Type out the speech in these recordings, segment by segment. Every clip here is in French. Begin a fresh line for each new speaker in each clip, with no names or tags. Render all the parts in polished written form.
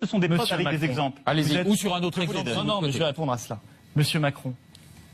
Ce sont des preuves
Monsieur
avec
Macron.
des exemples.
Allez-y,
êtes-
ou sur un autre exemple.
Non, mais je vais répondre à cela. Monsieur Macron,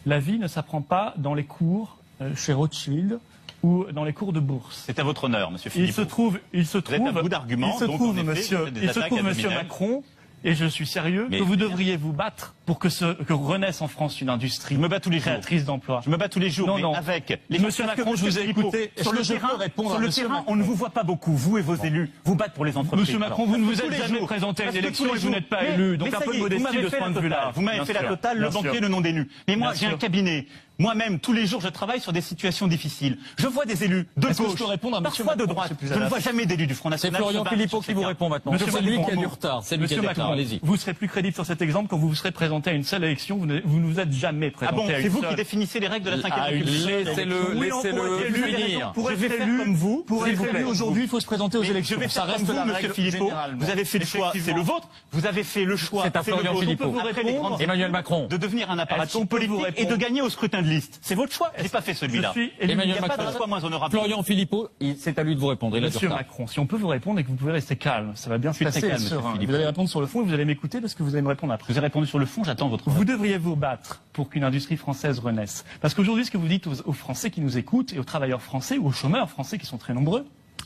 la vie ne s'apprend pas dans les cours chez Rothschild ou dans les cours de bourse.
C'est à votre honneur, monsieur
Il
Philippot.
se trouve,
êtes à bout d'arguments, donc, en effet,
monsieur,
vous faites des
il se
attaques
trouve,
ad
monsieur
hominem.
Macron, et je suis sérieux,
Mais-
que vous devriez vous battre pour que renaisse en France une industrie
Je me bats tous les jours.
créatrice d'emplois.
Je me bats tous les jours,
Non,
mais
non.
avec les
Monsieur
parce que,
Macron, je vous ai
Philippot,
écouté.
Sur le terrain, on ne vous voit pas beaucoup, vous et vos élus, vous battre pour les entreprises.
Monsieur Macron, vous ne vous
Tous
êtes
les
jamais
jours.
présenté à une
Parce que
élection
tous les
et vous
jours.
n'êtes pas
Mais-
élu. Donc
mais
un
ça
peu
y
de
est,
modestie
vous m'avez
de ce
fait
point
la
de vue-là.
totale. Vous m'avez
Bien
fait la
sûr,
totale, le
bien sûr.
banquier, le non d'élu. Mais moi,
Bien
j'ai un
sûr.
cabinet. Moi-même, tous les jours, je travaille sur des situations difficiles. Je vois des élus de
Est-ce que je
gauche,
peux répondre à monsieur
parfois de
Macron,
droite.
c'est plus
Je ne
adapté.
vois jamais d'élus du Front
C'est
National.
Florian
se battre
Philippot
sur
qui vous
ces cas.
répond maintenant.
Monsieur
C'est lui
Macron,
qui a du retard. C'est lui qui a
Monsieur
du retard.
Macron,
Allez-y.
vous serez plus crédible sur cet exemple quand vous vous serez présenté à une seule élection. Vous ne vous êtes jamais
Ah bon,
présenté à
c'est
une
vous qui
seule.
définissez les règles de la 5e
Ah,
République.
laissez-le
Oui, on pourrait être élu,
finir.
pour
Je
être
vais faire
élu,
comme vous,
Pour
s'il
être
vous plaît.
élu aujourd'hui, il faut se présenter aux
Mais
élections.
je vais
Ça
faire
reste
comme
la
vous, monsieur
règle
Philippot.
générale.
Vous avez fait le choix, c'est le vôtre. Vous avez fait le choix,
C'est à
c'est le
Florian
vôtre.
Philippot.
On peut vous répondre.
Emmanuel Macron.
De devenir un
Est-ce
apparatchik
qu'on peut vous
politique et de
répondre
gagner au scrutin de liste. C'est votre choix. J'ai pas fait celui-là.
Je suis élu.
Il
Emmanuel
n'y a pas
Macron.
de choix moins honorable.
Florian Philippot, c'est à lui de vous répondre. Il a du
Monsieur
retard.
Macron, si on peut vous répondre et que vous pouvez rester calme, ça va bien se
suis très
passer.
calme, monsieur
serein.
Philippot.
Vous allez répondre sur le fond et vous allez m'écouter parce que vous allez me répondre
Je
après.
vous ai répondu sur le fond, j'attends votre
Vous devriez vous battre pour qu'une industrie française renaisse. Parce qu'aujourd'hui, ce que vous dites aux Français qui nous écoutent et aux travailleurs français ou aux chômeurs français qui sont très nombreux,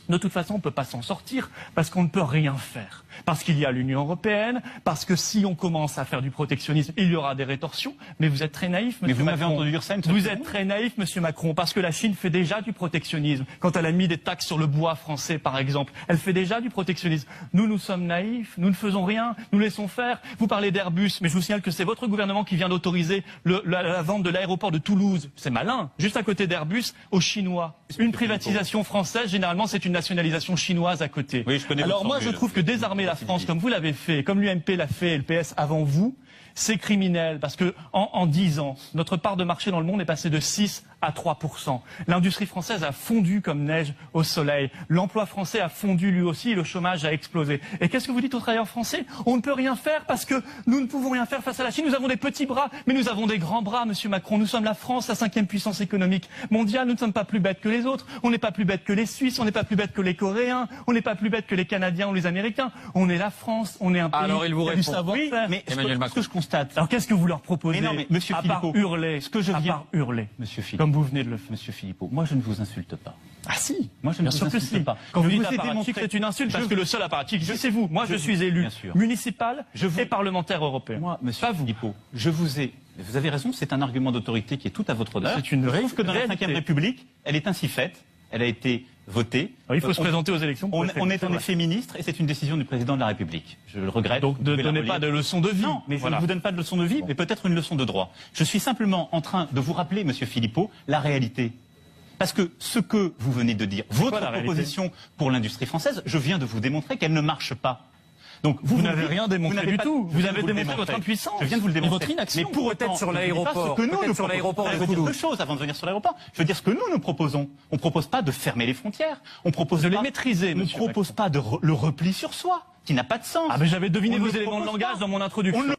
de toute façon, on ne peut pas s'en sortir parce qu'on ne peut rien faire. Parce qu'il y a l'Union européenne, parce que si on commence à faire du protectionnisme, il y aura des rétorsions. Mais vous êtes très naïf, monsieur
Mais vous m'avez
Macron.
entendu dire ça une seule
Vous
seconde
êtes très naïf, monsieur Macron, parce que la Chine fait déjà du protectionnisme. Quand elle a mis des taxes sur le bois français, par exemple, elle fait déjà du protectionnisme. Nous sommes naïfs, nous ne faisons rien, nous laissons faire. Vous parlez d'Airbus, mais je vous signale que c'est votre gouvernement qui vient d'autoriser la vente de l'aéroport de Toulouse. C'est malin. Juste à côté d'Airbus, aux Chinois. Une privatisation française, généralement, c'est une nationalisation chinoise à côté.
Oui, je connais
Alors
votre
moi, je
formule.
trouve que désarmer la France, comme vous l'avez fait, comme l'UMP l'a fait et le PS avant vous, c'est criminel parce que en 10 ans, notre part de marché dans le monde est passée de 6 à 3%. L'industrie française a fondu comme neige au soleil. L'emploi français a fondu lui aussi et le chômage a explosé. Et qu'est-ce que vous dites aux travailleurs français? On ne peut rien faire parce que nous ne pouvons rien faire face à la Chine. Nous avons des petits bras, mais nous avons des grands bras, monsieur Macron. Nous sommes la France, la 5e puissance économique mondiale. Nous ne sommes pas plus bêtes que les autres. On n'est pas plus bêtes que les Suisses. On n'est pas plus bêtes que les Coréens. On n'est pas plus bêtes que les Canadiens ou les Américains. On est la France. On est un pays
Alors, il vous
qui a du
répond.
savoir-faire.
Mais
Emmanuel
ce
Macron.
que je constate,
Alors qu'est-ce que vous leur proposez?
Mais non, mais monsieur
à part
Philippot,
hurler,
ce que je
à
viens-
part hurler,
monsieur Philippot,
comme vous venez de le faire.
Monsieur Philippot, moi je ne vous insulte pas.
Ah si,
Moi, je ne
bien
vous
sûr que
insulte
si.
pas.
Quand
Je
vous dites
vous ai
apparatchik,
démontré-
c'est une insulte parce
Je-
que le seul apparatchik, c'est vous. Moi, je suis élu
bien sûr.
municipal
Je
et parlementaire européen.
Moi, monsieur
Pas vous.
Philippot, vous avez raison, c'est un argument d'autorité qui est tout à votre honneur.
C'est une
Je trouve que dans la
réalité.
5e République, elle est ainsi faite, elle a été votée.
Alors, il faut se
On-
présenter aux élections. pour
On,
être
on
élu,
est
c'est
en
vrai.
effet ministre et c'est une décision du président de la République. Je le regrette.
Donc
Vous
ne
pouvez la
donnez
relire.
pas de leçons de vie.
Non, mais je
Voilà.
ne vous donne pas de leçon de vie, mais peut-être une leçon de droit. Je suis simplement en train de vous rappeler, monsieur Philippot, la réalité. Parce que ce que vous venez de dire, votre
quoi la réalité
proposition pour l'industrie française, je viens de vous démontrer qu'elle ne marche pas. Donc
Vous
me
n'avez
dites-
rien démontré
n'avez
du
pas-
tout.
je
Vous
viens
avez
de le
démontré votre
démontrer.
impuissance.
Je viens de vous le
Et
démontrer.
votre inaction.
Mais pour autant,
Peut-être sur
je ne dis pas
l'aéroport.
ce que nous,
Peut-être
nous
sur
proposons.
l'aéroport de
Je veux dire
Toulouse.
deux choses avant de venir sur l'aéroport. Je veux dire ce que nous proposons. On ne propose pas de fermer les frontières. On propose
De les
pas-
maîtriser,
On ne
monsieur
propose pas le repli sur soi, qui n'a pas de sens.
Ah ben j'avais deviné
On
vos
ne
éléments de
propose
langage
pas.
dans mon introduction.
On ne